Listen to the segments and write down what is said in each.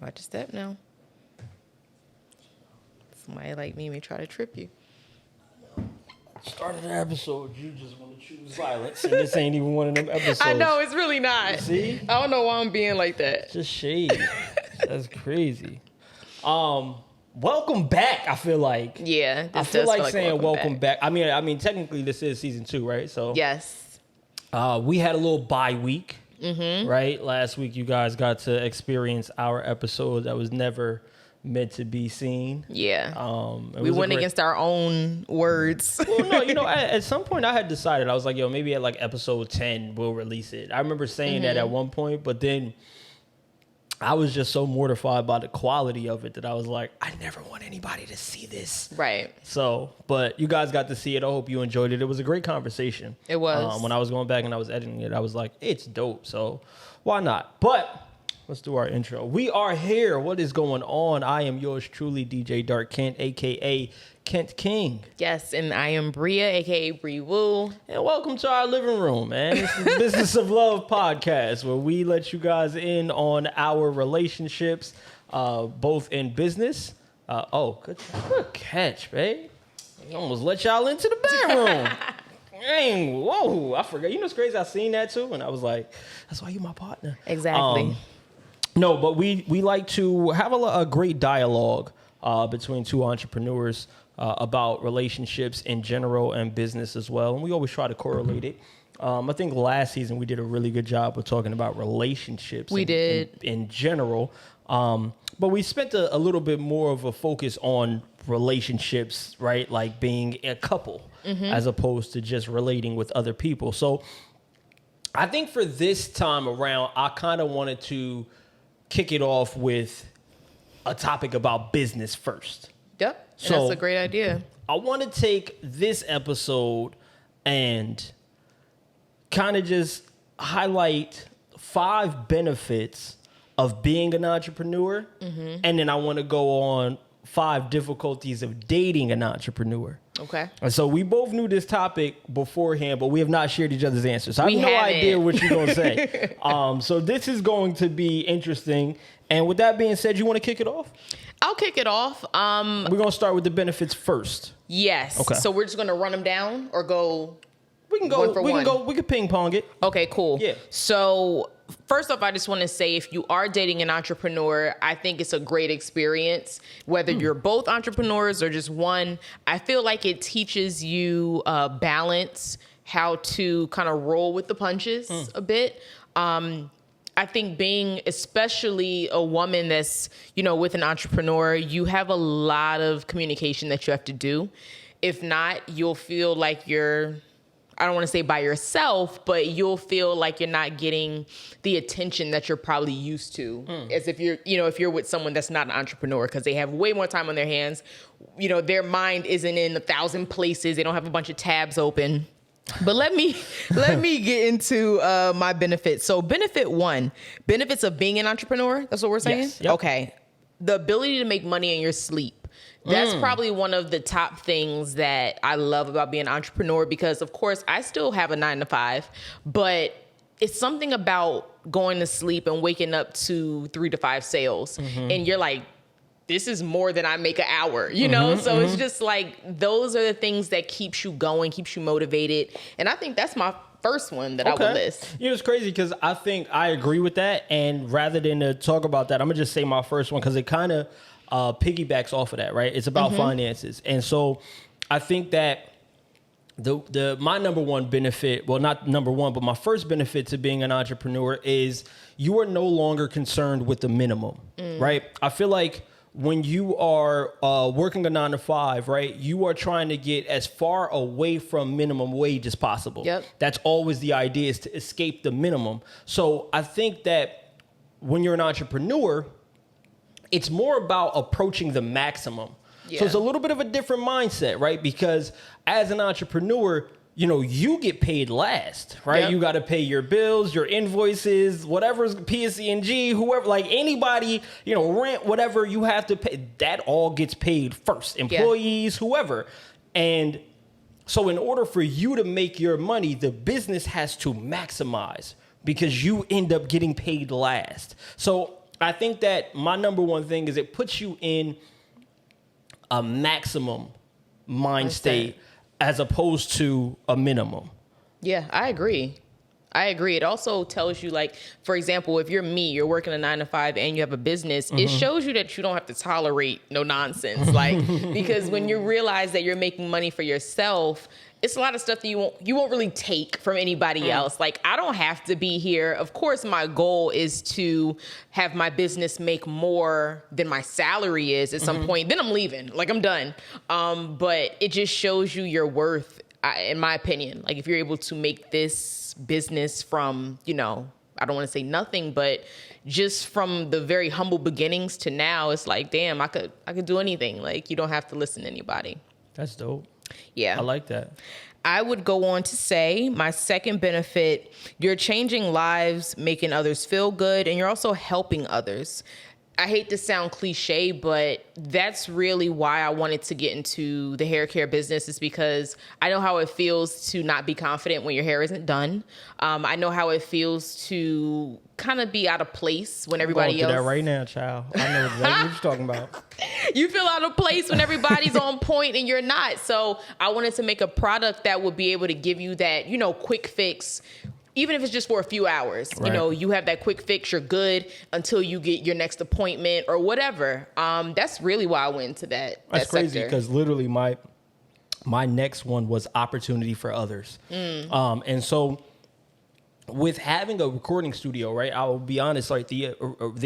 Watch your step now. Somebody like me may try to trip you. Started the episode, you just want to choose violence, and this ain't even one of them episodes. I know, it's really not. See? I don't know why I'm being like that. Just shade. That's crazy. Welcome back, I feel like. Yeah, I feel like saying welcome back. I mean, technically this is season 2, right? So yes. We had a little bye week, Mm-hmm. right? Last week you guys got to experience our episode that was never meant to be seen. Yeah. We went against our own words. Well, no, at some point I had decided, I was like, yo, maybe at like episode 10 we'll release it. I remember saying that at one point, but then I was just so mortified by the quality of it that I was like, I never want anybody to see this. Right. So, but you guys got to see it. I hope you enjoyed it. It was a great conversation. It was. When I was going back and I was editing it, I was like, it's dope. So why not? But let's do our intro. We are here. What is going on? I am yours truly, DJ Dark Kent, a.k.a. Kent King. Yes, and I am Bria, a.k.a. Bree Woo. And welcome to our living room, man. This is the Business of Love podcast, where we let you guys in on our relationships, both in business. Good catch, babe. I almost let y'all into the bedroom. Dang, whoa, I forgot. You know what's crazy? I seen that too, and I was like, that's why you my partner. Exactly. No, but we like to have a great dialogue between two entrepreneurs about relationships in general and business as well. And we always try to correlate it. I think last season we did a really good job of talking about relationships. We did. In general. But we spent a little bit more of a focus on relationships, right? Like being a couple as opposed to just relating with other people. So I think for this time around, I kind of wanted to kick it off with a topic about business first. Yep. So that's a great idea. I want to take this episode and kind of just highlight 5 benefits of being an entrepreneur. And then I want to go on 5 difficulties of dating an entrepreneur. Okay. And so we both knew this topic beforehand, but we have not shared each other's answers. So I have no haven't. idea what you're going to say. So this is going to be interesting. And with that being said, you want to kick it off? I'll kick it off. We're going to start with the benefits first. Yes. Okay. So we're just going to run them down or go We can go. one for We one? can go. We can ping pong it. Okay, cool. Yeah. So first off, I just want to say if you are dating an entrepreneur, I think it's a great experience. Whether you're both entrepreneurs or just one, I feel like it teaches you balance, how to kind of roll with the punches a bit. I think being especially a woman that's, with an entrepreneur, you have a lot of communication that you have to do. If not, you'll feel like you're, I don't want to say by yourself, but you'll feel like you're not getting the attention that you're probably used to as if you're, if you're with someone that's not an entrepreneur, because they have way more time on their hands. Their mind isn't in 1,000 places. They don't have a bunch of tabs open. But let me get into my benefits. So benefit 1, benefits of being an entrepreneur. That's what we're saying? Yes. Yep. Okay. The ability to make money in your sleep. That's probably one of the top things that I love about being an entrepreneur, because of course I still have a 9 to 5, but it's something about going to sleep and waking up to 3 to 5 sales. And you're like, this is more than I make an hour, So it's just like, those are the things that keeps you going, keeps you motivated. And I think that's my first one that I would list. It's crazy because I think I agree with that. And rather than to talk about that, I'm going to just say my first one because it kind of piggybacks off of that, right? It's about finances. And so I think that my number one benefit, well, not number one, but my first benefit to being an entrepreneur is you are no longer concerned with the minimum, right? I feel like when you are working a 9 to 5, right, you are trying to get as far away from minimum wage as possible. Yep. That's always the idea, is to escape the minimum. So I think that when you're an entrepreneur, it's more about approaching the maximum. Yeah. So it's a little bit of a different mindset, right? Because as an entrepreneur, you get paid last, right? Yep. You got to pay your bills, your invoices, whatever's PSC&G, whoever, like anybody, rent, whatever you have to pay, that all gets paid first. Employees, whoever. And so in order for you to make your money, the business has to maximize because you end up getting paid last. So I think that my number one thing is it puts you in a maximum mind state as opposed to a minimum. Yeah, I agree. It also tells you, like, for example, if you're me, you're working a 9 to 5 and you have a business, it shows you that you don't have to tolerate no nonsense. Like, because when you realize that you're making money for yourself, it's a lot of stuff that you won't really take from anybody else. Like, I don't have to be here. Of course, my goal is to have my business make more than my salary is at some point. Then I'm leaving. Like, I'm done. But it just shows you your worth, in my opinion. Like, if you're able to make this business from, I don't want to say nothing, but just from the very humble beginnings to now, it's like, damn, I could do anything. Like, you don't have to listen to anybody. That's dope. Yeah. I like that. I would go on to say my second benefit, you're changing lives, making others feel good, and you're also helping others. I hate to sound cliche, but that's really why I wanted to get into the hair care business, is because I know how it feels to not be confident when your hair isn't done. I know how it feels to kind of be out of place when everybody else. I'm going through that right now, child. I know exactly what you're talking about. You feel out of place when everybody's on point and you're not. So I wanted to make a product that would be able to give you that, quick fix. Even if it's just for a few hours, right. You have that quick fix, you're good until you get your next appointment or whatever. That's really why I went into that. That's crazy sector. because literally my next one was opportunity for others. And so with having a recording studio, right? I will be honest, like the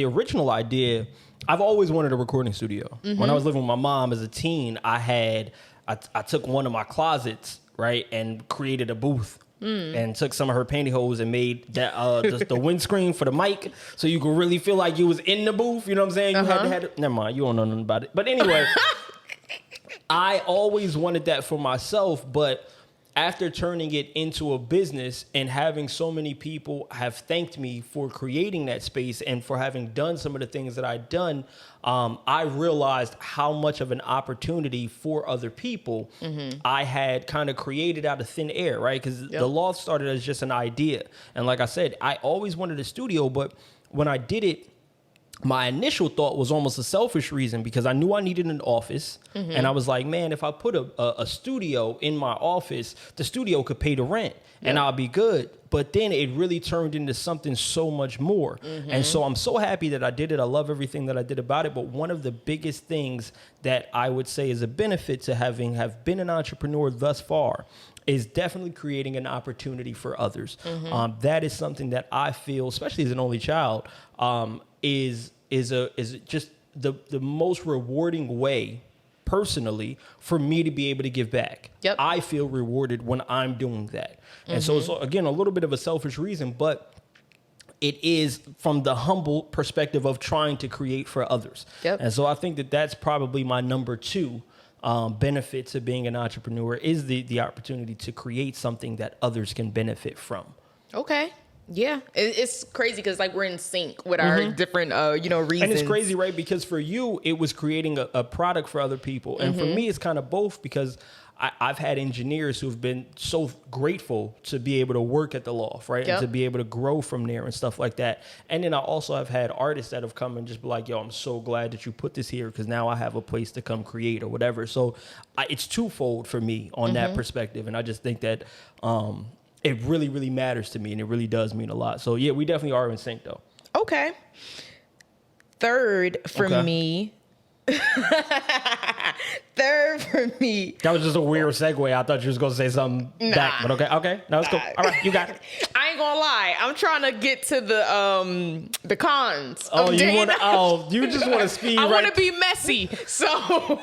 original idea, I've always wanted a recording studio. When I was living with my mom as a teen, I took one of my closets, right, and created a booth. And took some of her pantyhose and made that the windscreen for the mic, so you could really feel like you was in the booth. You know what I'm saying? You had to never mind, you don't know nothing about it. But anyway, I always wanted that for myself, but after turning it into a business and having so many people have thanked me for creating that space and for having done some of the things that I'd done, I realized how much of an opportunity for other people I had kind of created out of thin air, right? Because the loft started as just an idea. And like I said, I always wanted a studio, but when I did it, my initial thought was almost a selfish reason, because I knew I needed an office. And I was like, man, if I put a studio in my office, the studio could pay the rent and I'll be good. But then it really turned into something so much more. And so I'm so happy that I did it. I love everything that I did about it. But one of the biggest things that I would say is a benefit to have been an entrepreneur thus far is definitely creating an opportunity for others. That is something that I feel, especially as an only child, is just the most rewarding way personally for me to be able to give back. I feel rewarded when I'm doing that. And so it's, again, a little bit of a selfish reason, but it is from the humble perspective of trying to create for others. And so I think that that's probably my number two benefit to being an entrepreneur, is the opportunity to create something that others can benefit from. Okay. Yeah, it's crazy because like we're in sync with our different, reasons. And it's crazy, right? Because for you, it was creating a product for other people. And for me, it's kind of both, because I've had engineers who've been so grateful to be able to work at the loft, right? And to be able to grow from there and stuff like that. And then I also have had artists that have come and just be like, yo, I'm so glad that you put this here, because now I have a place to come create or whatever. So it's twofold for me on that perspective. And I just think that it really, really matters to me, and it really does mean a lot. So, yeah, we definitely are in sync, though. Okay. Third for me. That was just a weird segue. I thought you was going to say something back, but okay. No, it's cool. All right, you got it. I ain't gonna lie. I'm trying to get to the cons. You just want to speed I right. want to be messy. So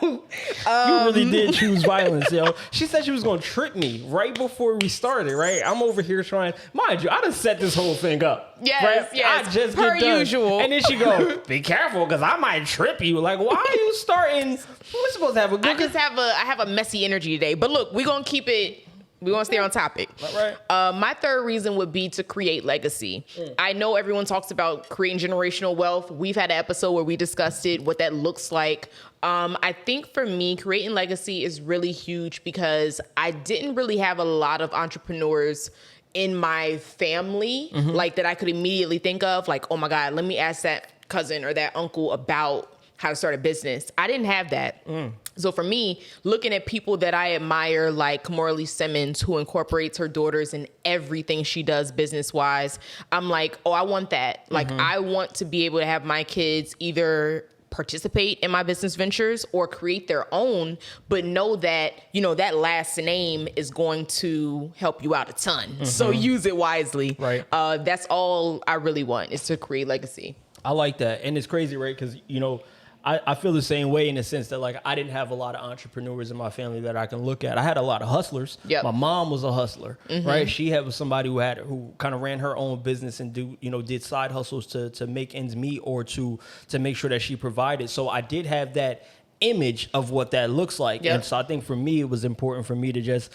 you really did choose violence, yo. She said she was going to trip me right before we started, right? I'm over here trying. Mind you, I done set this whole thing up. Yes. I just per get done. usual. And then she go, be careful, because I might trip you. Like, why are you starting? We're supposed to have a good... I have a messy energy today. But look, we're going to keep it... We want to stay on topic. Right. My third reason would be to create legacy. I know everyone talks about creating generational wealth. We've had an episode where we discussed it, what that looks like. I think for me, creating legacy is really huge because I didn't really have a lot of entrepreneurs in my family, like that I could immediately think of, like, oh my God, let me ask that cousin or that uncle about how to start a business. I didn't have that. So for me, looking at people that I admire, like Morley Simmons, who incorporates her daughters in everything she does business-wise, I'm like, oh, I want that. Like, I want to be able to have my kids either participate in my business ventures or create their own, but know that, you know, that last name is going to help you out a ton. So use it wisely. Right. That's all I really want, is to create legacy. I like that. And it's crazy, right? Because, you know, I feel the same way in the sense that, like, I didn't have a lot of entrepreneurs in my family that I can look at. I had a lot of hustlers. Yep. My mom was a hustler, right? She was somebody who kind of ran her own business and did side hustles to make ends meet or to make sure that she provided. So I did have that image of what that looks like. Yep. And so I think for me, it was important for me to just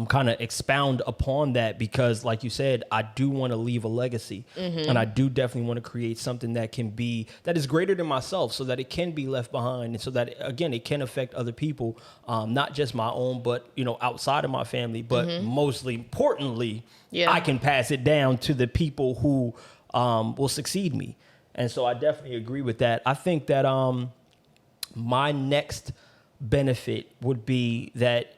kind of expound upon that, because like you said, I do want to leave a legacy, and I do definitely want to create something that is greater than myself, so that it can be left behind, and so that, again, it can affect other people, not just my own, but, you know, outside of my family, but mostly importantly, I can pass it down to the people who will succeed me. And so I definitely agree with that. I think that my next benefit would be that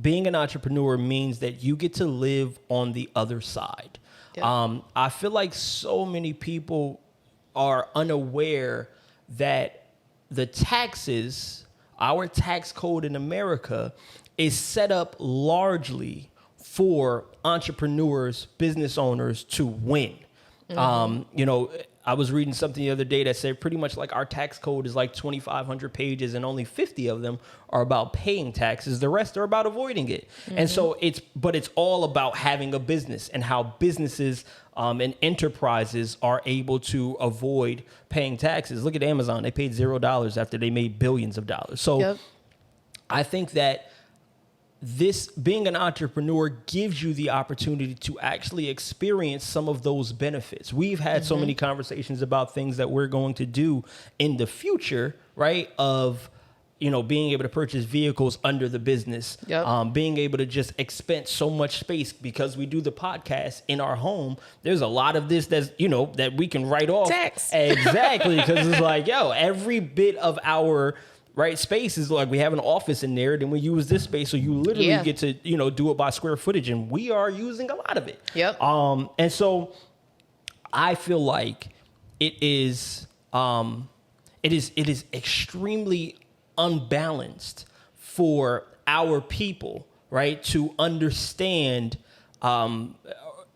being an entrepreneur means that you get to live on the other side. Yeah. I feel like so many people are unaware that the taxes, our tax code in America, is set up largely for entrepreneurs, business owners to win. You know, I was reading something the other day that said pretty much like our tax code is like 2,500 pages and only 50 of them are about paying taxes. The rest are about avoiding it. And so it's all about having a business and how businesses and enterprises are able to avoid paying taxes. Look at Amazon. They paid $0 after they made billions of dollars. So I think that being an entrepreneur gives you the opportunity to actually experience some of those benefits. We've had so many conversations about things that we're going to do in the future, right? Of, you know, being able to purchase vehicles under the business, being able to just expense so much space because we do the podcast in our home. There's a lot of this that's, you know, that we can write off. Tax. Exactly. Because it's like, every bit of our space is like, we have an office in there, then we use this space, so you literally get to, you know, do it by square footage, and we are using a lot of it. And so I feel like it is extremely unbalanced for our people, right, to understand.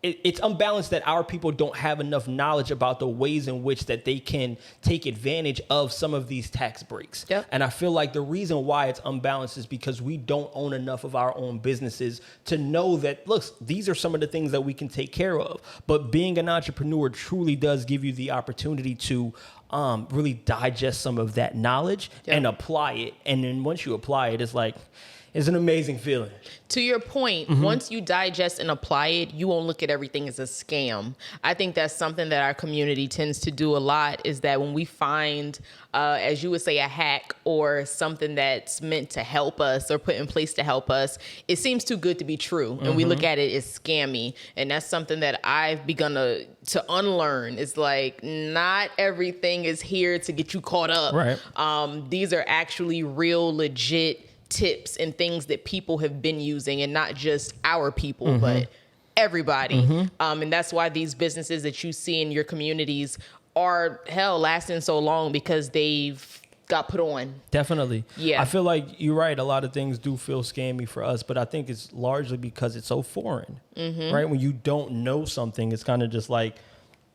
It's unbalanced that our people don't have enough knowledge about the ways in which that they can take advantage of some of these tax breaks. And I feel like the reason why it's unbalanced is because we don't own enough of our own businesses to know that, look, these are some of the things that we can take care of. But being an entrepreneur truly does give you the opportunity to really digest some of that knowledge and apply it. And then once you apply it, it's an amazing feeling. To your point, once you digest and apply it, you won't look at everything as a scam. I think that's something that our community tends to do a lot, is that when we find, as you would say, a hack or something that's meant to help us or put in place to help us, it seems too good to be true. And we look at it as scammy. And that's something that I've begun to unlearn. It's like, not everything is here to get you caught up. Right. These are actually real, legit tips and things that people have been using, and not just our people, but everybody. And that's why these businesses that you see in your communities are lasting so long, because they've got put on. Definitely. Yeah. I feel like you're right. A lot of things do feel scammy for us, but I think it's largely because it's so foreign, right? When you don't know something, it's kind of just like,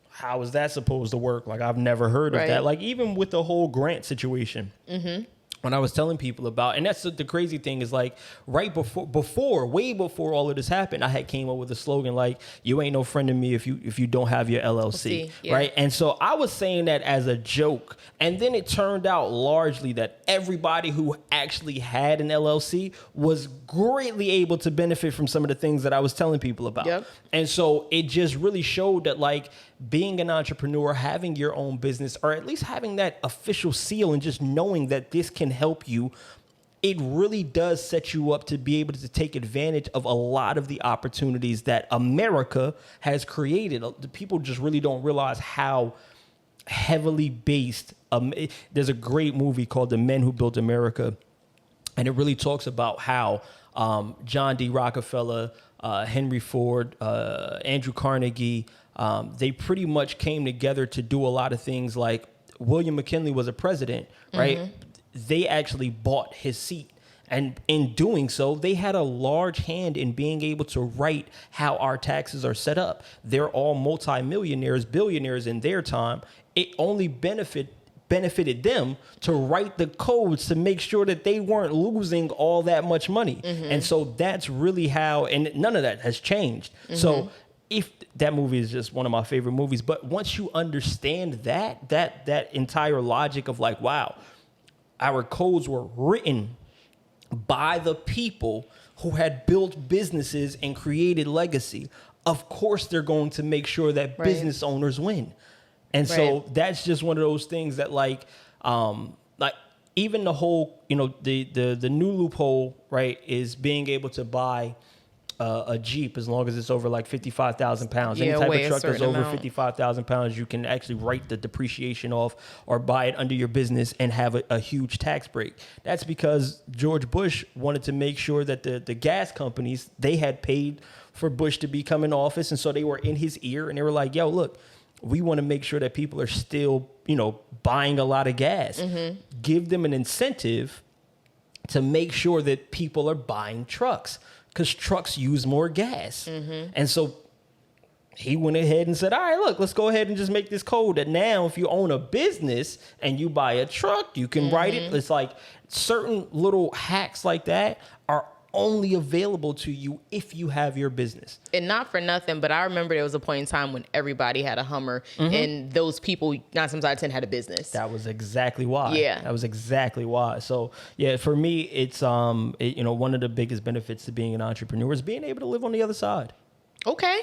how is that supposed to work? Like, I've never heard of that. Like, even with the whole grant situation. When I was telling people about, and that's the crazy thing is, like, right way before all of this happened, I had came up with a slogan like, you ain't no friend of me if you don't have your LLC, right? And so I was saying that as a joke, and then it turned out largely that everybody who actually had an LLC was greatly able to benefit from some of the things that I was telling people about. And so it just really showed that, like, being an entrepreneur, having your own business, or at least having that official seal and just knowing that this can help you, it really does set you up to be able to take advantage of a lot of the opportunities that America has created. The people just really don't realize how heavily based. There's a great movie called The Men Who Built America, and it really talks about how John D. Rockefeller, Henry Ford, Andrew Carnegie, they pretty much came together to do a lot of things. Like William McKinley was a president, right? They actually bought his seat. And in doing so, they had a large hand in being able to write how our taxes are set up. They're all multimillionaires, billionaires in their time. It only benefited them to write the codes to make sure that they weren't losing all that much money. And so that's really how, and none of that has changed. So if that movie is just one of my favorite movies, but once you understand that entire logic of like, wow, our codes were written by the people who had built businesses and created legacy, of course they're going to make sure that business owners win. And so that's just one of those things that like even the whole, the new loophole, right, is being able to buy a Jeep as long as it's over like 55,000 pounds. Any type of truck that's over 55,000 pounds, you can actually write the depreciation off or buy it under your business and have a huge tax break. That's because George Bush wanted to make sure that the gas companies, they had paid for Bush to become in office. And so they were in his ear and they were like, yo, look, we want to make sure that people are still, buying a lot of gas. Give them an incentive to make sure that people are buying trucks, because trucks use more gas. And so he went ahead and said, all right, look, let's go ahead and just make this code that now if you own a business and you buy a truck, you can write it. It's like certain little hacks like that are only available to you if you have your business. And not for nothing, but I remember there was a point in time when everybody had a Hummer and those people 9 times out of 10 had a business. That was exactly why. Yeah. That was exactly why. So yeah, for me, it's, one of the biggest benefits to being an entrepreneur is being able to live on the other side. Okay.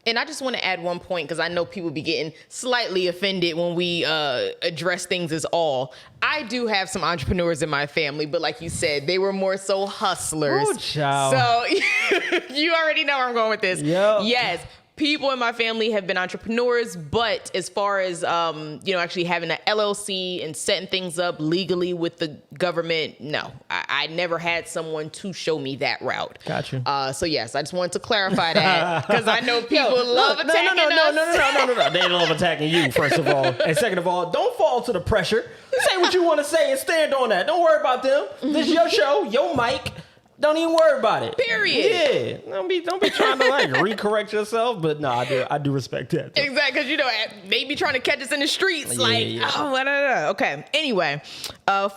And I just want to add one point, because I know people be getting slightly offended when we address things as all. I do have some entrepreneurs in my family, but like you said, they were more so hustlers. Oh, child. So you already know where I'm going with this. Yep. Yes. People in my family have been entrepreneurs, but as far as, actually having an LLC and setting things up legally with the government, no. I never had someone to show me that route. Gotcha. So, yes, I just wanted to clarify that, because I know people love attacking us. No. They love attacking you, first of all. And second of all, don't fall to the pressure. Say what you want to say and stand on that. Don't worry about them. This is your show, your mic. Don't even worry about it. Period. Yeah. Don't be trying to like recorrect yourself. But no, I do respect that. Though. Exactly, because they be trying to catch us in the streets. Okay. Anyway,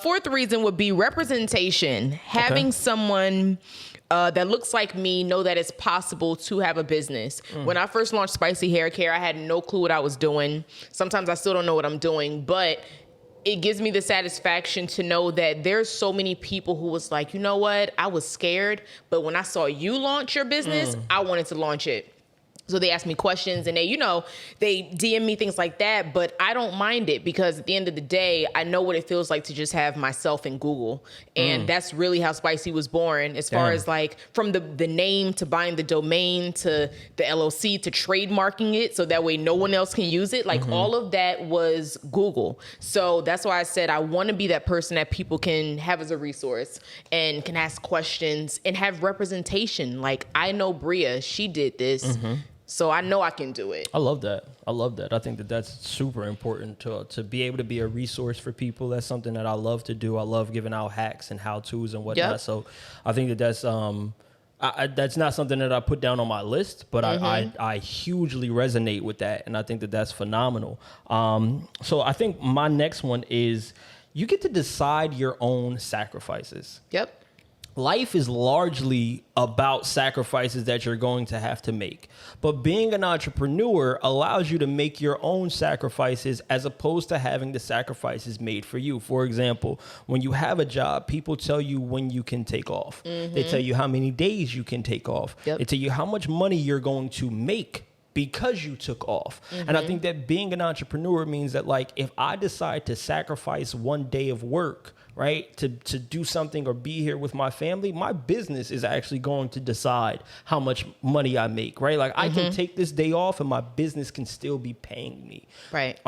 fourth reason would be representation. Having someone that looks like me know that it's possible to have a business. When I first launched Spicy Hair Care, I had no clue what I was doing. Sometimes I still don't know what I'm doing, but it gives me the satisfaction to know that there's so many people who was like, you know what? I was scared, but when I saw you launch your business, I wanted to launch it. So they ask me questions and they DM me things like that, but I don't mind it, because at the end of the day, I know what it feels like to just have myself in Google. And that's really how Spicy was born, as far as like from the name to buying the domain to the LLC to trademarking it so that way no one else can use it. Like all of that was Google. So that's why I said I want to be that person that people can have as a resource and can ask questions and have representation. Like I know Bria, she did this. So I know I can do it. I love that. I think that that's super important to be able to be a resource for people. That's something that I love to do. I love giving out hacks and how-tos and whatnot. Yep. So I think that's not something that I put down on my list, but I hugely resonate with that. And I think that that's phenomenal. So I think my next one is you get to decide your own sacrifices. Yep. Life is largely about sacrifices that you're going to have to make. But being an entrepreneur allows you to make your own sacrifices as opposed to having the sacrifices made for you. For example, when you have a job, people tell you when you can take off. They tell you how many days you can take off. Yep. They tell you how much money you're going to make because you took off. And I think that being an entrepreneur means that, like, if I decide to sacrifice one day of work, right, to do something or be here with my family, my business is actually going to decide how much money I make, right? Like I can take this day off and my business can still be paying me. Right.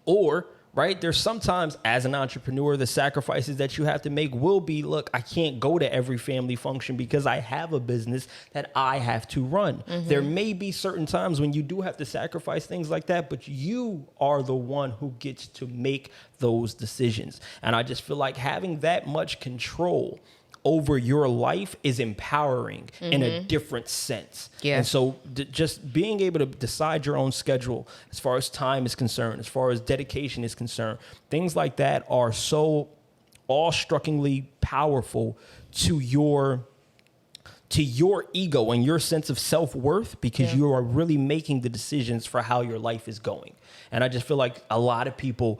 Or, right, there's sometimes as an entrepreneur, the sacrifices that you have to make will be, look, I can't go to every family function because I have a business that I have to run. There may be certain times when you do have to sacrifice things like that, but you are the one who gets to make those decisions. And I just feel like having that much control over your life is empowering in a different sense. Yeah. And so just being able to decide your own schedule as far as time is concerned, as far as dedication is concerned, things like that are so awe-struckingly powerful to your ego and your sense of self-worth, because you are really making the decisions for how your life is going. And I just feel like a lot of people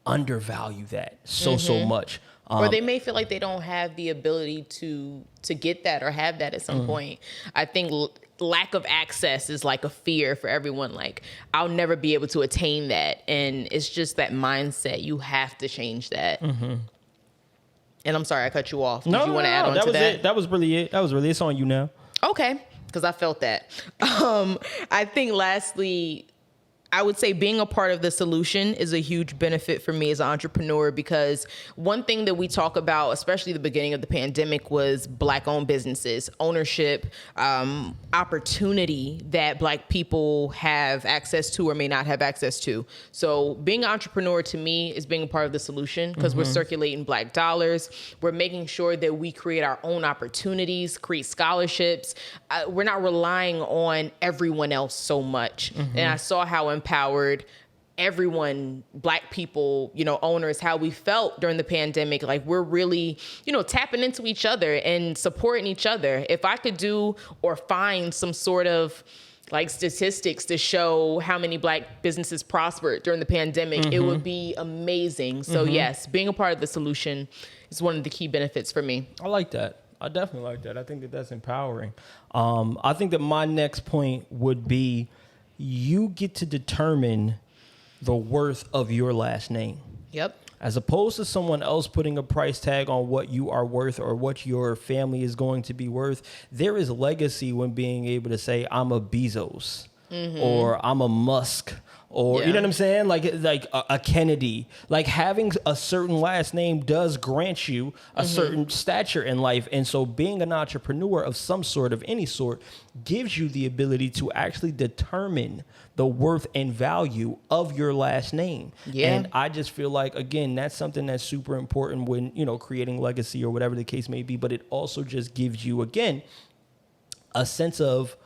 undervalue that so much. Or they may feel like they don't have the ability to get that or have that at some point. I think lack of access is like a fear for everyone. Like, I'll never be able to attain that. And it's just that mindset. You have to change that. And I'm sorry, I cut you off. Did you want to add on to that? That was really it. It's on you now. Okay, because I felt that. I think lastly, I would say being a part of the solution is a huge benefit for me as an entrepreneur, because one thing that we talk about, especially the beginning of the pandemic, was Black-owned businesses, ownership, opportunity that Black people have access to or may not have access to. So being an entrepreneur to me is being a part of the solution, because we're circulating Black dollars. We're making sure that we create our own opportunities, create scholarships. We're not relying on everyone else so much. And I saw how empowered everyone, Black people, owners, how we felt during the pandemic. Like, we're really, tapping into each other and supporting each other. If I could do or find some sort of like statistics to show how many Black businesses prospered during the pandemic, it would be amazing. So yes, being a part of the solution is one of the key benefits for me. I like that. I definitely like that. I think that that's empowering. I think that my next point would be, you get to determine the worth of your last name. Yep. As opposed to someone else putting a price tag on what you are worth or what your family is going to be worth. There is legacy when being able to say, I'm a Bezos or I'm a Musk, or, you know what I'm saying? Like a Kennedy. Like, having a certain last name does grant you a certain stature in life. And so being an entrepreneur of some sort, of any sort, gives you the ability to actually determine the worth and value of your last name. Yeah. And I just feel like, again, that's something that's super important when, creating legacy or whatever the case may be. But it also just gives you, again, a sense of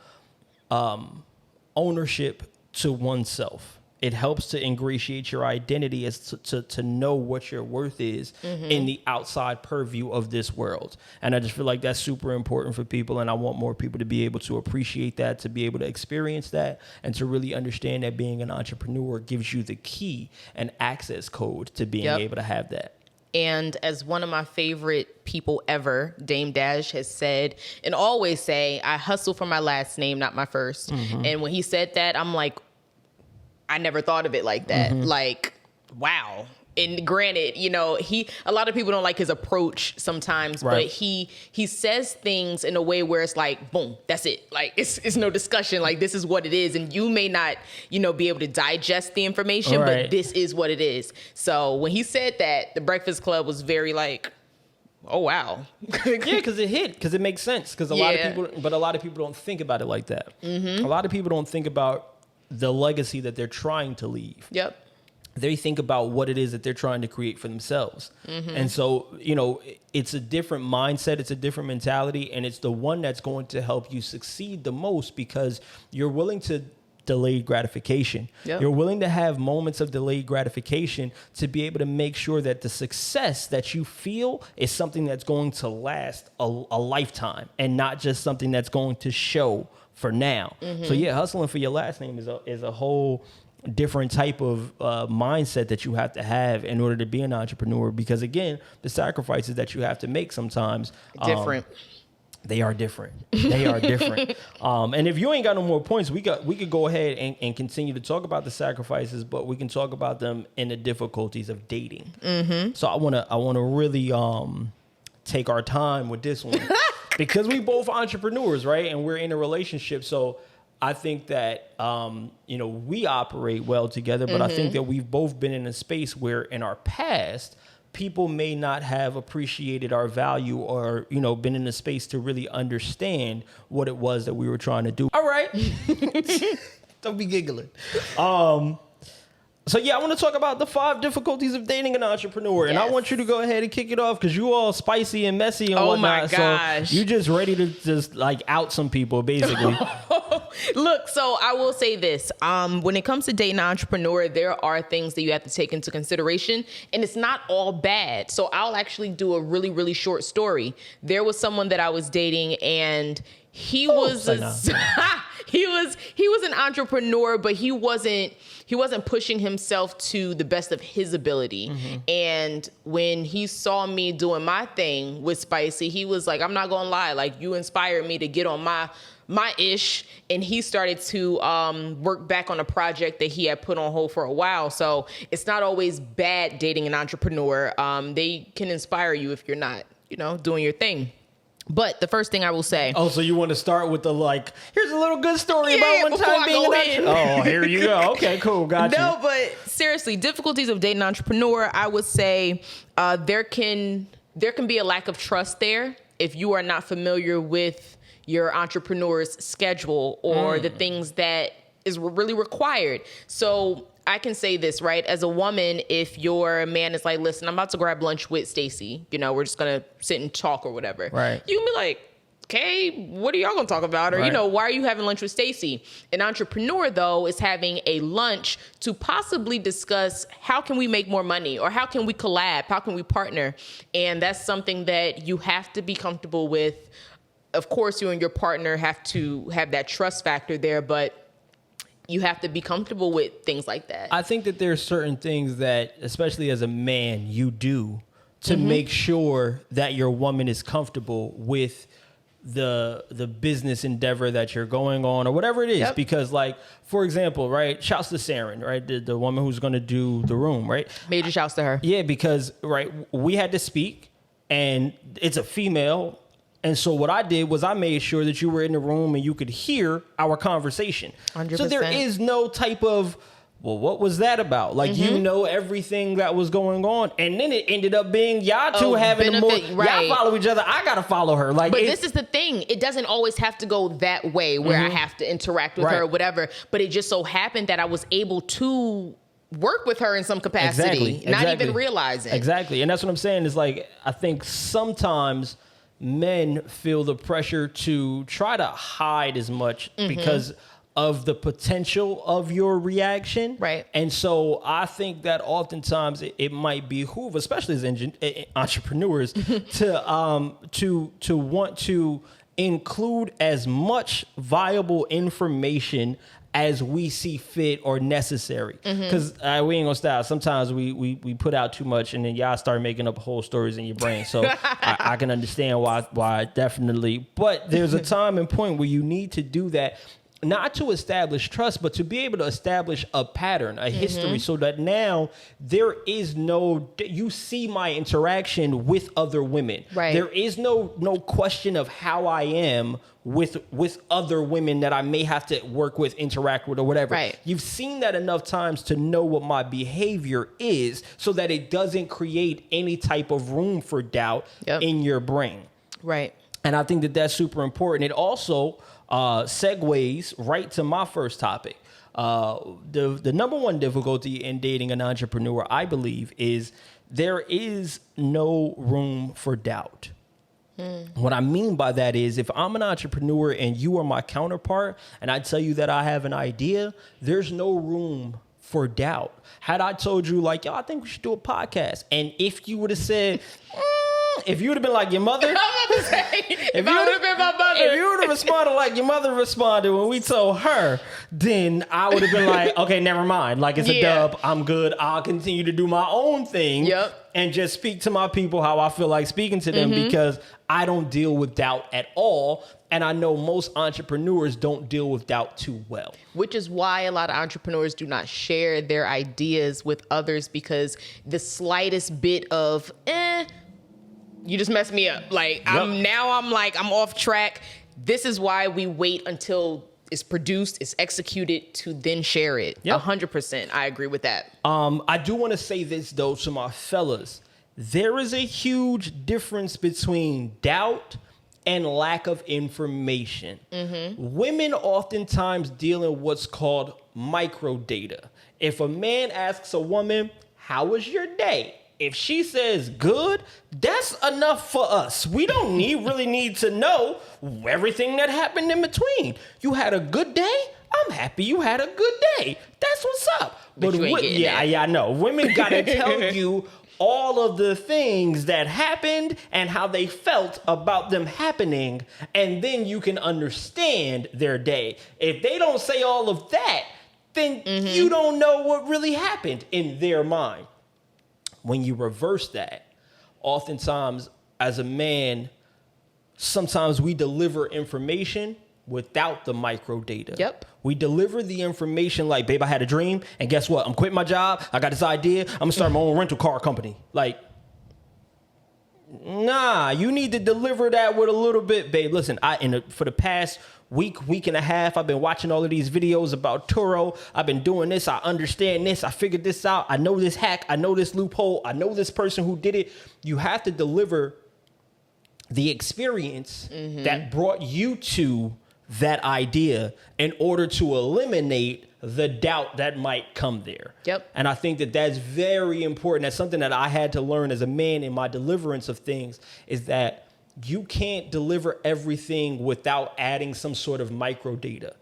ownership to oneself. It helps to ingratiate your identity as to know what your worth is in the outside purview of this world. And I just feel like that's super important for people. And I want more people to be able to appreciate that, to be able to experience that, and to really understand that being an entrepreneur gives you the key and access code to being able to have that. And as one of my favorite people ever, Dame Dash, has said and always say, I hustle for my last name, not my first. And when he said that, I'm like, I never thought of it like that. Like, wow. And granted, a lot of people don't like his approach sometimes, but he says things in a way where it's like, boom, that's it. Like, it's no discussion. Like, this is what it is. And you may not, be able to digest the information, but this is what it is. So when he said that, the Breakfast Club was very like, oh, wow. Yeah, because it hit, because it makes sense. Because a lot of people don't think about it like that. A lot of people don't think about the legacy that they're trying to leave. Yep. They think about what it is that they're trying to create for themselves. And so, it's a different mindset. It's a different mentality. And it's the one that's going to help you succeed the most, because you're willing to delayed gratification. Yep. You're willing to have moments of delayed gratification to be able to make sure that the success that you feel is something that's going to last a lifetime, and not just something that's going to show for now. So yeah, hustling for your last name is a whole different type of mindset that you have to have in order to be an entrepreneur, because again, the sacrifices that you have to make sometimes different. They are different. They are different. And if you ain't got no more points, we could go ahead and continue to talk about the sacrifices, but we can talk about them in the difficulties of dating. So I wanna really take our time with this one because we both entrepreneurs, right? And we're in a relationship. So I think that, we operate well together, but I think that we've both been in a space where in our past, people may not have appreciated our value or, been in a space to really understand what it was that we were trying to do. All right. Don't be giggling. So yeah, I want to talk about the 5 difficulties of dating an entrepreneur. And I want you to go ahead and kick it off because you all spicy and messy and whatnot. Oh my gosh. So you just ready to just like out some people, basically. Look, so I will say this. When it comes to dating an entrepreneur, there are things that you have to take into consideration, and it's not all bad. So I'll actually do a really, really short story. There was someone that I was dating, and he was he was an entrepreneur, but he wasn't pushing himself to the best of his ability. And when he saw me doing my thing with Spicy, he was like, I'm not gonna lie, like, you inspired me to get on my ish. And he started to work back on a project that he had put on hold for a while. So it's not always bad dating an entrepreneur. They can inspire you if you're not, doing your thing. But the first thing I will say. Oh, so you want to start with the here's a little good story about one time being an entrepreneur. Oh, here you go. Okay, cool. Gotcha. No, but seriously, difficulties of dating an entrepreneur, I would say there can be a lack of trust there if you are not familiar with your entrepreneur's schedule or the things that is really required. So I can say this, right? As a woman, if your man is like, listen, I'm about to grab lunch with Stacy, we're just going to sit and talk or whatever. Right. You can be like, okay, what are y'all going to talk about? Or, right. Why are you having lunch with Stacy? An entrepreneur, though, is having a lunch to possibly discuss how can we make more money or how can we collab? How can we partner? And that's something that you have to be comfortable with. Of course, you and your partner have to have that trust factor there, but you have to be comfortable with things like that. I think that there's certain things that, especially as a man, you do to make sure that your woman is comfortable with the business endeavor that you're going on or whatever it is. Yep. Because, for example, right, shouts to Saren, right, the woman who's going to do the room, right? Major shouts to her. Yeah, because, right, we had to speak, and it's a female. And so what I did was I made sure that you were in the room and you could hear our conversation. 100%. So there is no type of, well, what was that about? You know everything that was going on. And then it ended up being y'all two having more, y'all follow each other. I got to follow her. But this is the thing. It doesn't always have to go that way where I have to interact with her or whatever. But it just so happened that I was able to work with her in some capacity, not even realizing. Exactly. And that's what I'm saying is I think sometimes men feel the pressure to try to hide as much because of the potential of your reaction. Right. And so I think that oftentimes it might behoove, especially as entrepreneurs, to want to include as much viable information as we see fit or necessary. Because we ain't gonna stop. Sometimes we put out too much and then y'all start making up whole stories in your brain. So I can understand why definitely. But there's a time and point where you need to do that, not to establish trust, but to be able to establish a pattern, a history, so that now there is you see my interaction with other women. Right. There is no question of how I am with other women that I may have to work with, interact with, or whatever. Right. You've seen that enough times to know what my behavior is so that it doesn't create any type of room for doubt in your brain. Right. And I think that that's super important. It also segues right to my first topic. The number one difficulty in dating an entrepreneur, I believe, is there is no room for doubt. What I mean by that is if I'm an entrepreneur and you are my counterpart and I tell you that I have an idea, there's no room for doubt. Had I told you I think we should do a podcast, and if you would have said, if you would have been like your mother, if I would have been my mother, if you would have responded like your mother responded when we told her, then I would have been like, okay, never mind. It's a dub. I'm good. I'll continue to do my own thing. And just speak to my people how I feel like speaking to them because I don't deal with doubt at all. And I know most entrepreneurs don't deal with doubt too well. Which is why a lot of entrepreneurs do not share their ideas with others, because the slightest bit of, you just messed me up. I'm off track. This is why we wait until is produced, is executed to then share it. Yep. 100%. I agree with that. I do want to say this, though, to my fellas. There is a huge difference between doubt and lack of information. Women oftentimes deal in what's called microdata. If a man asks a woman, how was your day? If she says good, that's enough for us. We don't really need to know everything that happened in between. You had a good day? I'm happy you had a good day. That's what's up. But you ain't getting that. Yeah, I know. Women gotta tell you all of the things that happened and how they felt about them happening, and then you can understand their day. If they don't say all of that, then you don't know what really happened in their mind. When you reverse that, oftentimes as a man, sometimes we deliver information without the micro data. Yep. We deliver the information like, babe, I had a dream, and guess what? I'm quitting my job. I got this idea. I'm gonna start my own rental car company. Like, nah, you need to deliver that with a little bit, babe. Listen, for the past week and a half, I've been watching all of these videos about Turo. I've been doing this. I understand this. I figured this out. I know this hack. I know this loophole. I know this person who did it. You have to deliver the experience that brought you to that idea in order to eliminate the doubt that might come there. Yep. And I think that that's very important. That's something that I had to learn as a man in my deliverance of things, is that you can't deliver everything without adding some sort of micro data.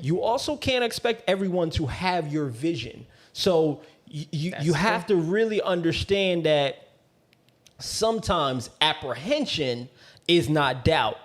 You also can't expect everyone to have your vision. So you have to really understand that sometimes apprehension is not doubt.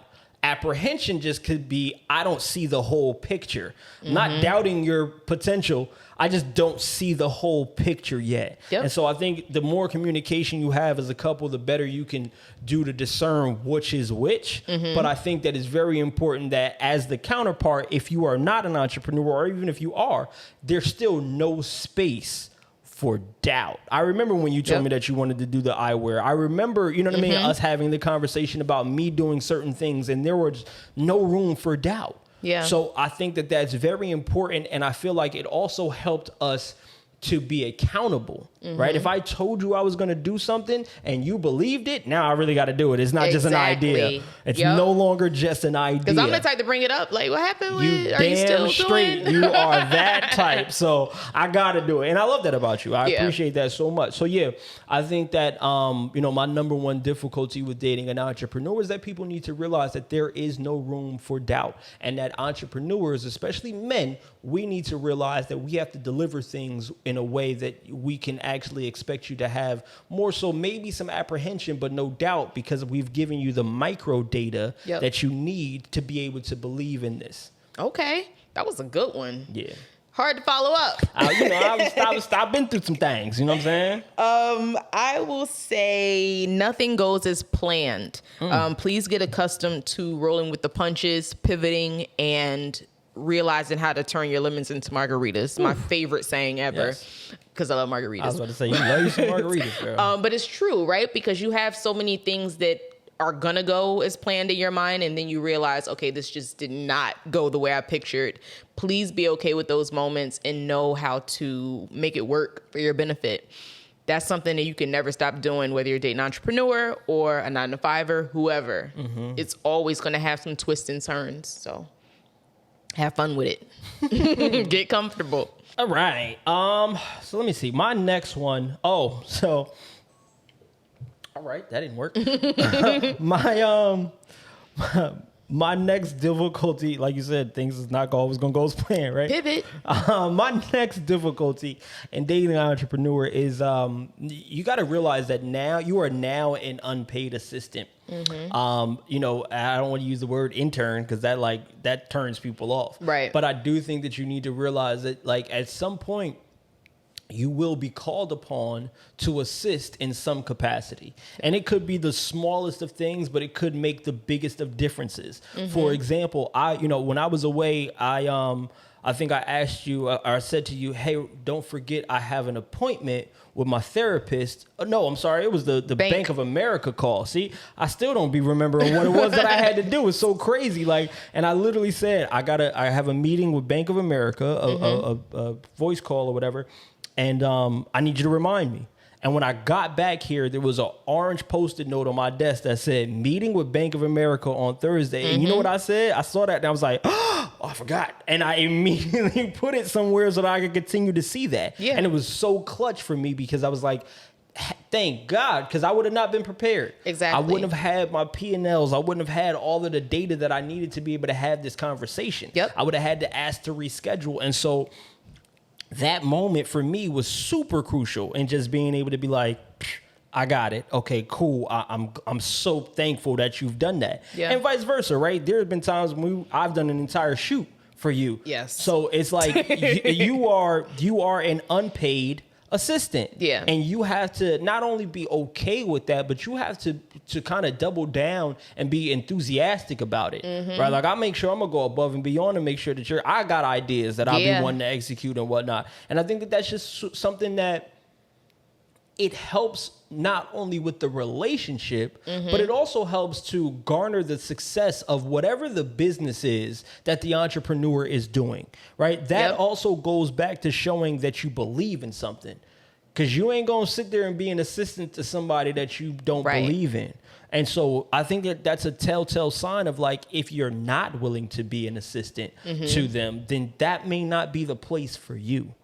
Apprehension just could be, I don't see the whole picture. Not doubting your potential. I just don't see the whole picture yet. Yep. And so I think the more communication you have as a couple, the better you can do to discern which is which. But I think that it's very important that as the counterpart, if you are not an entrepreneur, or even if you are, there's still no space for doubt. I remember when you told me that you wanted to do the eyewear. I remember, you know what I mean, us having the conversation about me doing certain things, and there was no room for doubt. Yeah. So I think that that's very important, and I feel like it also helped us to be accountable, right? If I told you I was going to do something and you believed it, now I really got to do it. It's not just an idea. It's no longer just an idea. Because I'm the type to bring it up. Like, what happened with? Are you damn still straight. doing? You are that type. So I got to do it. And I love that about you. I appreciate that so much. So yeah, I think that, my number one difficulty with dating an entrepreneur is that people need to realize that there is no room for doubt, and that entrepreneurs, especially men, we need to realize that we have to deliver things in a way that we can actually expect you to have more so maybe some apprehension, but no doubt, because we've given you the micro data that you need to be able to believe in this. Okay. That was a good one. Yeah. Hard to follow up. I've been through some things, you know what I'm saying? I will say nothing goes as planned. Please get accustomed to rolling with the punches, pivoting, and realizing how to turn your lemons into margaritas. My favorite saying ever, because I love margaritas. I was about to say, you love you some margaritas, girl. But it's true, right? Because you have so many things that are gonna go as planned in your mind, and then you realize, okay, this just did not go the way I pictured. Please be okay with those moments and know how to make it work for your benefit. That's something that you can never stop doing, whether you're dating an entrepreneur or a 9-to-5er, whoever. It's always gonna have some twists and turns. So have fun with it. Get comfortable. All right. So let me see. My next one. All right, that didn't work. My next difficulty, like you said, things is not always gonna go as planned, right? Pivot. My next difficulty in dating an entrepreneur is you got to realize that now you are now an unpaid assistant. I don't want to use the word intern because that turns people off. Right. But I do think that you need to realize that at some point you will be called upon to assist in some capacity. And it could be the smallest of things, but it could make the biggest of differences. For example, when I was away, I think I asked you, or I said to you, hey, don't forget I have an appointment with my therapist. No, I'm sorry. It was the Bank of America call. See, I still don't be remembering what it was that I had to do. It's so crazy. Like, and I literally said, I have a meeting with Bank of America, a voice call or whatever. And I need you to remind me. And when I got back here, there was an orange Post-it note on my desk that said, meeting with Bank of America on Thursday. And you know what I said? I saw that and I was like, oh, I forgot. And I immediately put it somewhere so that I could continue to see that. Yeah. And it was so clutch for me because I was like, thank God, because I would have not been prepared. Exactly. I wouldn't have had my P&Ls. I wouldn't have had all of the data that I needed to be able to have this conversation. Yep. I would have had to ask to reschedule. And so that moment for me was super crucial, and just being able to be like, I got it. Okay, cool. I'm so thankful that you've done that. Yeah. And vice versa, right? There have been times when I've done an entire shoot for you. Yes. So it's like you are an unpaid assistant. Yeah. And you have to not only be okay with that, but you have to kind of double down and be enthusiastic about it. Right? Like, I make sure I'm gonna go above and beyond to make sure that I got ideas that I'll be wanting to execute and whatnot. And I think that that's just something that it helps not only with the relationship, but it also helps to garner the success of whatever the business is that the entrepreneur is doing, right? That also goes back to showing that you believe in something, because you ain't going to sit there and be an assistant to somebody that you don't believe in. And so I think that that's a telltale sign of, like, if you're not willing to be an assistant to them, then that may not be the place for you.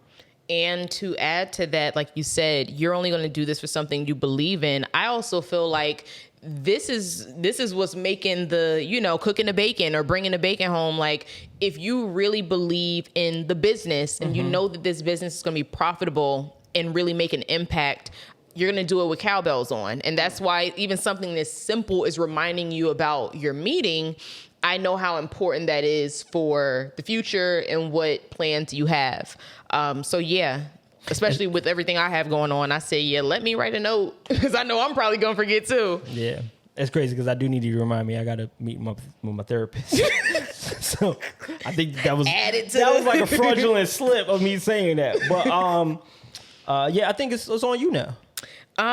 And to add to that, like you said, you're only going to do this for something you believe in. I also feel like this is what's making the, cooking the bacon or bringing the bacon home. Like, if you really believe in the business and you know that this business is going to be profitable and really make an impact, you're going to do it with cowbells on. And that's why even something as simple as reminding you about your meeting, I know how important that is for the future and what plans you have. So yeah, especially with everything I have going on, I say, let me write a note, because I know I'm probably going to forget too. Yeah. It's crazy because I do need you to remind me. I got to meet with my therapist. So I think that was like a fraudulent slip of me saying that. But I think it's on you now. So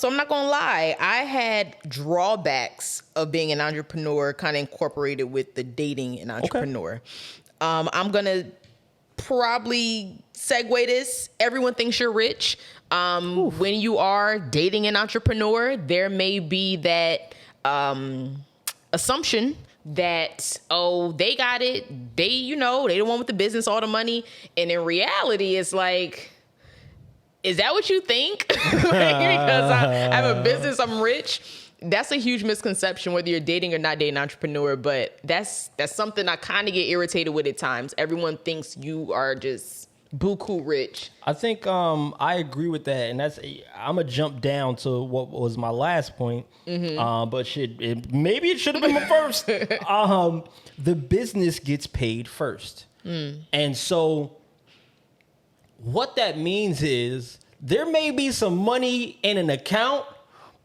I'm not gonna lie, I had drawbacks of being an entrepreneur kind of incorporated with the dating an entrepreneur. Okay. I'm gonna probably segue this. Everyone thinks you're rich. When you are dating an entrepreneur, there may be that assumption that, they got it. They the one with the business, all the money. And in reality, it's like, is that what you think? Because I have a business, I'm rich. That's a huge misconception, whether you're dating or not dating an entrepreneur. But that's something I kind of get irritated with at times. Everyone thinks you are just buku rich. I think I agree with that, and I'm gonna jump down to what was my last point. But maybe it should have been my first. The business gets paid first, and so what that means is there may be some money in an account,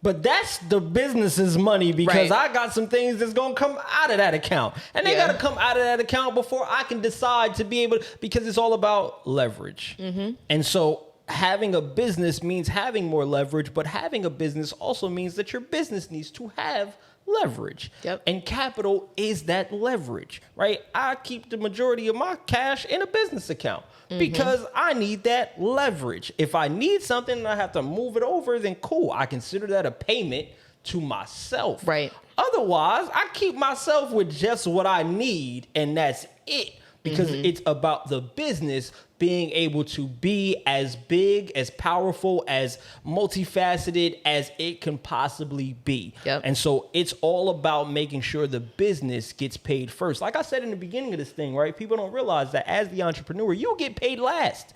but that's the business's money, because I got some things that's going to come out of that account. And they got to come out of that account before I can decide to be able to, because it's all about leverage. And so having a business means having more leverage, but having a business also means that your business needs to have leverage. And capital is that leverage, right? I keep the majority of my cash in a business account because I need that leverage. If I need something and I have to move it over, then cool. I consider that a payment to myself. Right. Otherwise, I keep myself with just what I need, and that's it. Because it's about the business being able to be as big, as powerful, as multifaceted as it can possibly be. And so it's all about making sure the business gets paid first. Like I said in the beginning of this thing, right? People don't realize that as the entrepreneur, you get paid last.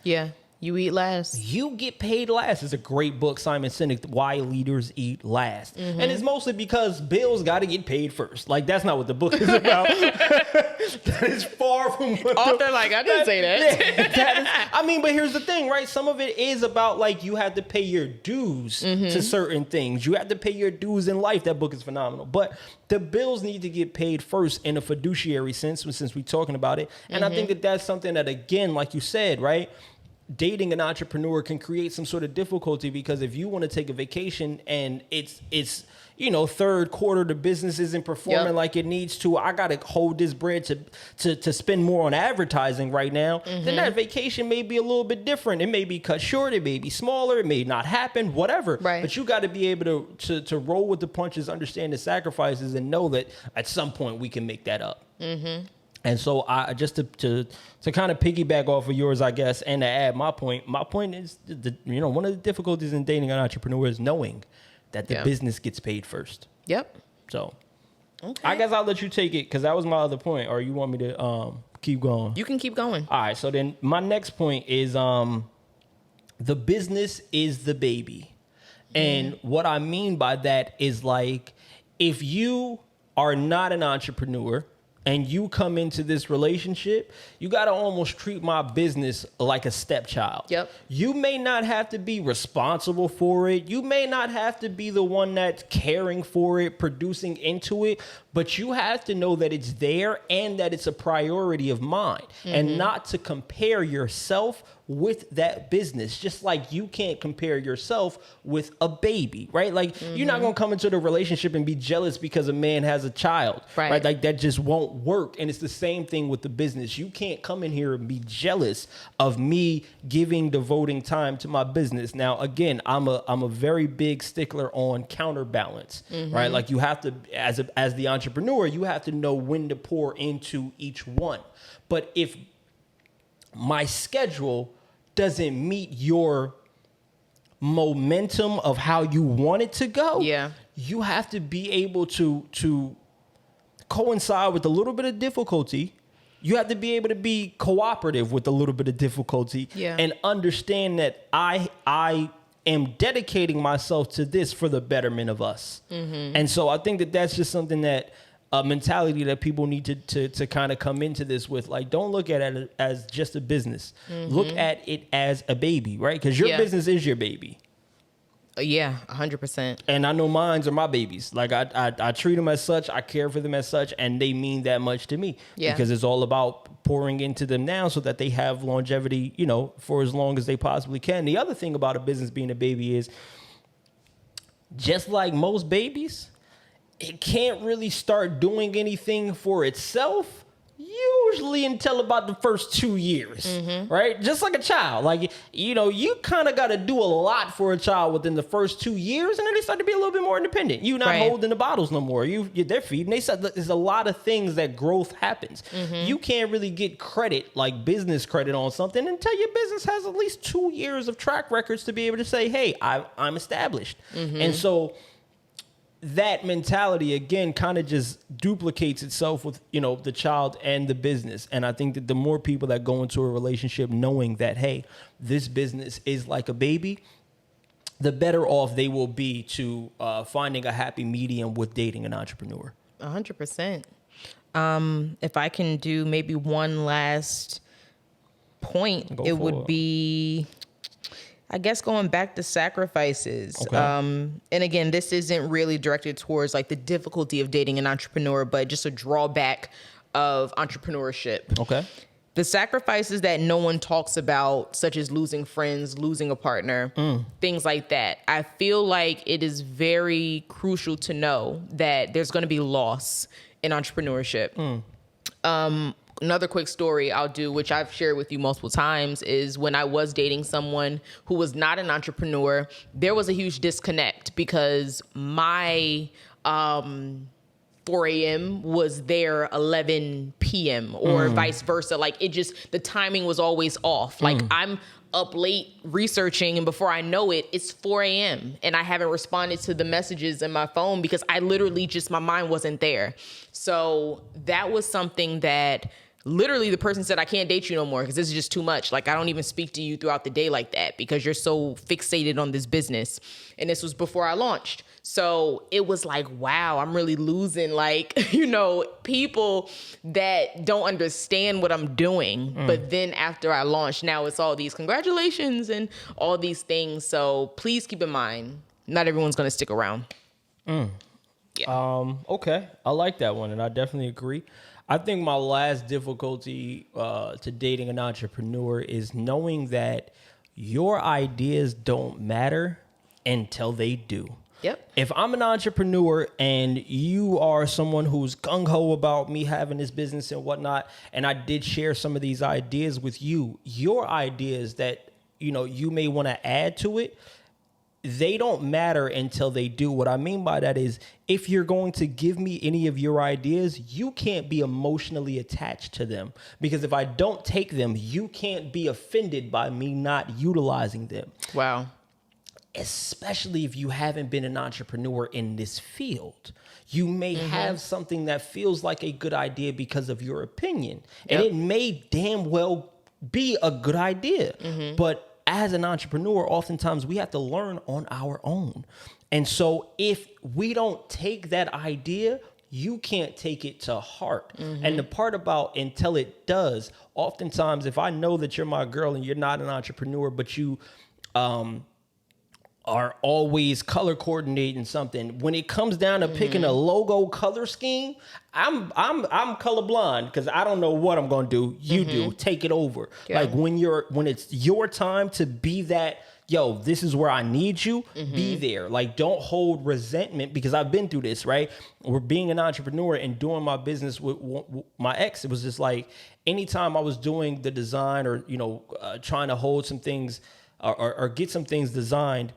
You eat last. You get paid last. It's a great book, Simon Sinek, Why Leaders Eat Last. And it's mostly because bills got to get paid first. Like, that's not what the book is about. That is far from what Author, like, I didn't say that. Yeah, I mean, but here's the thing, right? Some of it is about, like, you have to pay your dues to certain things. You have to pay your dues in life. That book is phenomenal. But the bills need to get paid first in a fiduciary sense, since we're talking about it. And I think that that's something that, again, like you said, right? Dating an entrepreneur can create some sort of difficulty, because if you want to take a vacation and it's third quarter, the business isn't performing like it needs to, I got to hold this bread to spend more on advertising right now, then that vacation may be a little bit different. It may be cut short, it may be smaller, it may not happen, whatever. Right. But you got to be able to roll with the punches, understand the sacrifices, and know that at some point we can make that up. And so I just to kind of piggyback off of yours, I guess, and to add my point is, one of the difficulties in dating an entrepreneur is knowing that the business gets paid first. Yep. So I guess I'll let you take it, because that was my other point. Or you want me to keep going? You can keep going. All right. So then my next point is the business is the baby. And what I mean by that is, like, if you are not an entrepreneur and you come into this relationship, you got to almost treat my business like a stepchild. Yep. You may not have to be responsible for it. You may not have to be the one that's caring for it, producing into it, but you have to know that it's there and that it's a priority of mine, and not to compare yourself with that business. Just like you can't compare yourself with a baby, right? Like, you're not going to come into the relationship and be jealous because a man has a child, right? Like, that just won't work. And it's the same thing with the business. You can't come in here and be jealous of me devoting time to my business. Now, again, I'm a very big stickler on counterbalance, right? Like, you have to, as the entrepreneur, you have to know when to pour into each one. But if my schedule doesn't meet your momentum of how you want it to go, you have to be able to coincide with a little bit of difficulty. You have to be able to be cooperative with a little bit of difficulty, and understand that I am dedicating myself to this for the betterment of us. And so I think that that's just something that, a mentality that people need to kind of come into this with. Like, don't look at it as just a business. Look at it as a baby, right? Because your business is your baby. 100%. And I know mines are my babies. Like, I treat them as such. I care for them as such, and they mean that much to me. Because it's all about pouring into them now so that they have longevity, for as long as they possibly can. The other thing about a business being a baby is, just like most babies, it can't really start doing anything for itself usually until about the first 2 years, right? Just like a child. Like, you kind of got to do a lot for a child within the first 2 years, and then they start to be a little bit more independent. You're not holding the bottles no more. They're feeding. There's a lot of things that growth happens. You can't really get credit, like business credit, on something until your business has at least 2 years of track records to be able to say, hey, I'm established. And so that mentality, again, kind of just duplicates itself with, the child and the business. And I think that the more people that go into a relationship knowing that, hey, this business is like a baby, the better off they will be to finding a happy medium with dating an entrepreneur. 100%. If I can do maybe one last point, it would be, I guess, going back to sacrifices. Okay. And again, this isn't really directed towards like the difficulty of dating an entrepreneur, but just a drawback of entrepreneurship. Okay. The sacrifices that no one talks about, such as losing friends, losing a partner, things like that. I feel like it is very crucial to know that there's going to be loss in entrepreneurship. Another quick story I'll do, which I've shared with you multiple times, is when I was dating someone who was not an entrepreneur, there was a huge disconnect because my 4 a.m. was their 11 p.m. or vice versa. Like, the timing was always off. Like, I'm up late researching, and before I know it, it's 4 a.m. and I haven't responded to the messages in my phone because I literally my mind wasn't there. So that was something that literally the person said, I can't date you no more because this is just too much. Like, I don't even speak to you throughout the day like that because you're so fixated on this business. And this was before I launched. So it was like, wow, I'm really losing, like, you know, people that don't understand what I'm doing. But then after I launched, now it's all these congratulations and all these things. So please keep in mind, not everyone's going to stick around. Yeah. Okay. I like that one, and I definitely agree. I think my last difficulty to dating an entrepreneur is knowing that your ideas don't matter until they do. Yep. If I'm an entrepreneur and you are someone who's gung-ho about me having this business and whatnot, and I did share some of these ideas with you, your ideas that, you know, you may want to add to it, they don't matter until they do. What I mean by that is, if you're going to give me any of your ideas, you can't be emotionally attached to them. Because if I don't take them, you can't be offended by me not utilizing them. Wow. Especially if you haven't been an entrepreneur in this field. You may have something that feels like a good idea because of your opinion. And it may damn well be a good idea. But as an entrepreneur, oftentimes we have to learn on our own. And so if we don't take that idea, you can't take it to heart. And the part about until it does, oftentimes if I know that you're my girl and you're not an entrepreneur, but you are always color coordinating something, when it comes down to picking a logo color scheme, I'm colorblind because I don't know what I'm gonna do. You do. Take it over. Yeah. Like when it's your time to be that, yo, this is where I need you, be there. Like, don't hold resentment, because I've been through this, right? We're being an entrepreneur and doing my business with my ex. It was just like, anytime I was doing the design or, you know, trying to hold some things or get some things designed,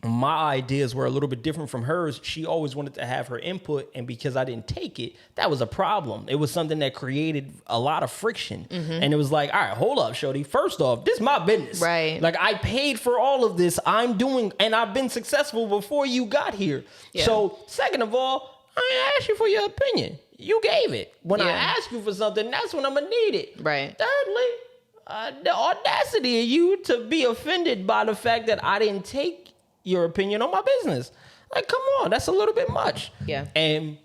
my ideas were a little bit different from hers. She always wanted to have her input, and because I didn't take it, that was a problem. It was something that created a lot of friction. And it was like, all right, hold up, shorty. First off, this is my business. Right. Like, I paid for all of this. I'm doing, and I've been successful before you got here. Yeah. So, second of all, I ain't asked you for your opinion. You gave it. When I ask you for something, that's when I'm gonna need it. Right. Thirdly, the audacity of you to be offended by the fact that I didn't take your opinion on my business. Like, come on, that's a little bit much. Yeah. And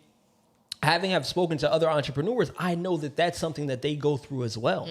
have spoken to other entrepreneurs, I know that that's something that they go through as well.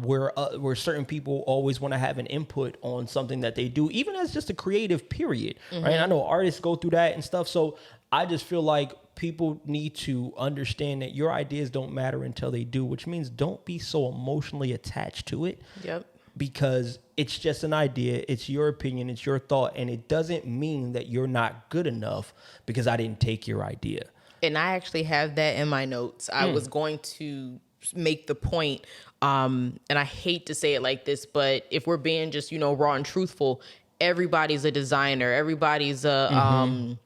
Where certain people always want to have an input on something that they do, even as just a creative period, right? I know artists go through that and stuff. So I just feel like people need to understand that your ideas don't matter until they do, which means don't be so emotionally attached to it. Yep. Because it's just an idea, it's your opinion, it's your thought, and it doesn't mean that you're not good enough because I didn't take your idea. And I actually have that in my notes. I was going to make the point, and I hate to say it like this, but if we're being just, you know, raw and truthful, everybody's a designer, everybody's a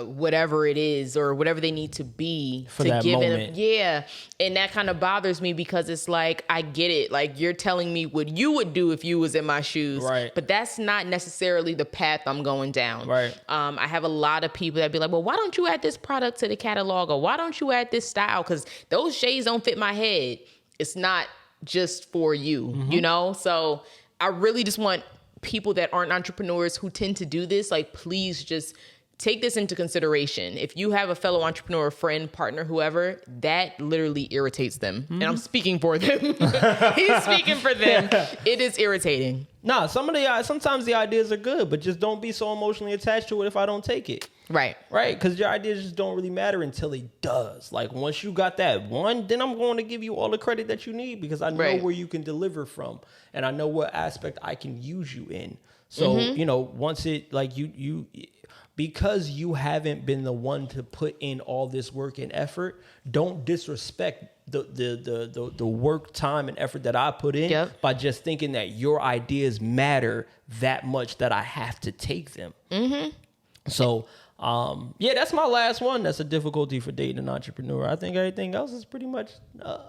whatever it is or whatever they need to be for to that give moment. it. And that kind of bothers me because it's like, I get it. Like, you're telling me what you would do if you was in my shoes. Right. But that's not necessarily the path I'm going down. Right. I have a lot of people that be like, well, why don't you add this product to the catalog? Or why don't you add this style? Because those shades don't fit my head. It's not just for you, you know? So I really just want people that aren't entrepreneurs who tend to do this, like, please just take this into consideration. If you have a fellow entrepreneur, friend, partner, whoever, that literally irritates them. And I'm speaking for them. He's speaking for them. It is irritating. Nah, sometimes the ideas are good, but just don't be so emotionally attached to it if I don't take it. Right. Right? Because your ideas just don't really matter until it does. Like, once you got that one, then I'm going to give you all the credit that you need because I know where you can deliver from. And I know what aspect I can use you in. So, you know, once it, like, because you haven't been the one to put in all this work and effort, don't disrespect the work, time, and effort that I put in by just thinking that your ideas matter that much that I have to take them. So, that's my last one. That's a difficulty for dating an entrepreneur. I think everything else is pretty much,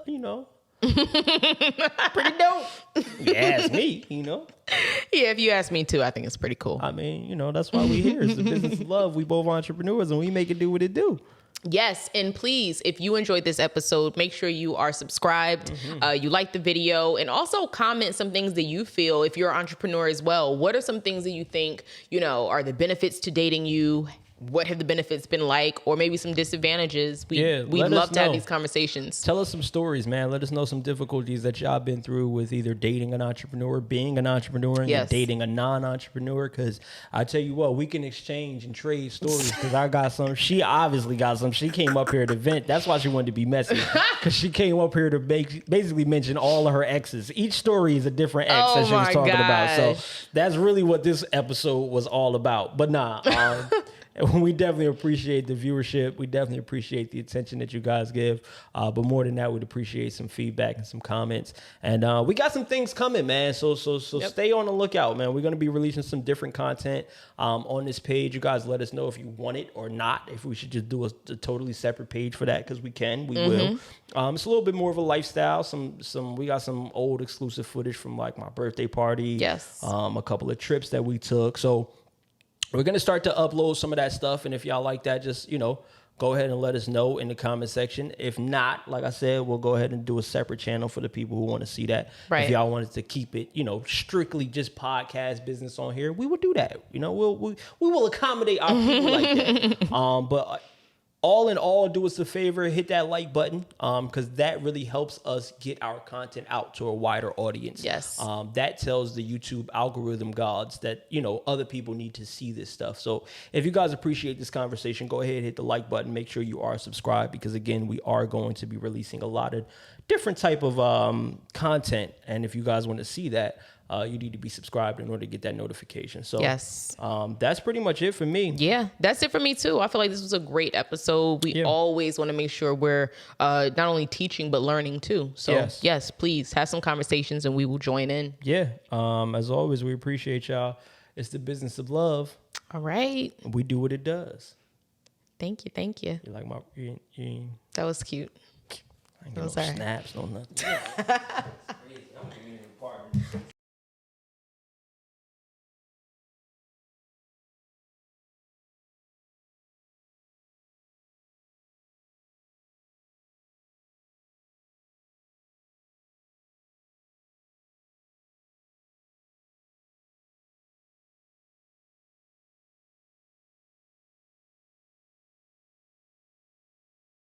you know, Pretty dope. You ask me, you know. Yeah, if you ask me too, I think it's pretty cool. I mean, you know, that's why we here. It's the business of love. We both entrepreneurs, and we make it do what it do. Yes, and please, if you enjoyed this episode, make sure you are subscribed, you like the video, and also comment some things that you feel, if you're an entrepreneur as well. What are some things that you think, you know, are the benefits to dating you? What have the benefits been like? Or maybe some disadvantages. We'd love to have these conversations. Tell us some stories, man. Let us know some difficulties that y'all been through with either dating an entrepreneur, being an entrepreneur, and dating a non-entrepreneur. Because I tell you what, we can exchange and trade stories. Because I got some. She obviously got some. She came up here to vent. That's why she wanted to be messy. Because she came up here to basically mention all of her exes. Each story is a different ex that she was talking about. So that's really what this episode was all about. But nah. We definitely appreciate the viewership. We definitely appreciate the attention that you guys give. But more than that, we'd appreciate some feedback and some comments. And we got some things coming, man. So stay on the lookout, man. We're going to be releasing some different content on this page. You guys let us know if you want it or not, if we should just do a totally separate page for that, because we can. We will. It's a little bit more of a lifestyle. We got some old exclusive footage from like my birthday party. Yes. A couple of trips that we took. So we're going to start to upload some of that stuff. And if y'all like that, just, you know, go ahead and let us know in the comment section. If not, like I said, we'll go ahead and do a separate channel for the people who want to see that. Right. If y'all wanted to keep it, you know, strictly just podcast business on here, we will do that. You know, we will accommodate our people like that. But all in all, do us a favor, hit that like button, because that really helps us get our content out to a wider audience. Yes. That tells the YouTube algorithm gods that, you know, other people need to see this stuff. So if you guys appreciate this conversation, go ahead and hit the like button. Make sure you are subscribed, because again, we are going to be releasing a lot of different type of content. And if you guys want to see that, you need to be subscribed in order to get that notification. So yes, that's pretty much it for me. Yeah, that's it for me too. I feel like this was a great episode. We always want to make sure we're not only teaching but learning too. So yes, please have some conversations and we will join in. Yeah. As always, we appreciate y'all. It's the business of love. All right. We do what it does. Thank you. You like my? That was cute. I ain't got no snaps, no nothing.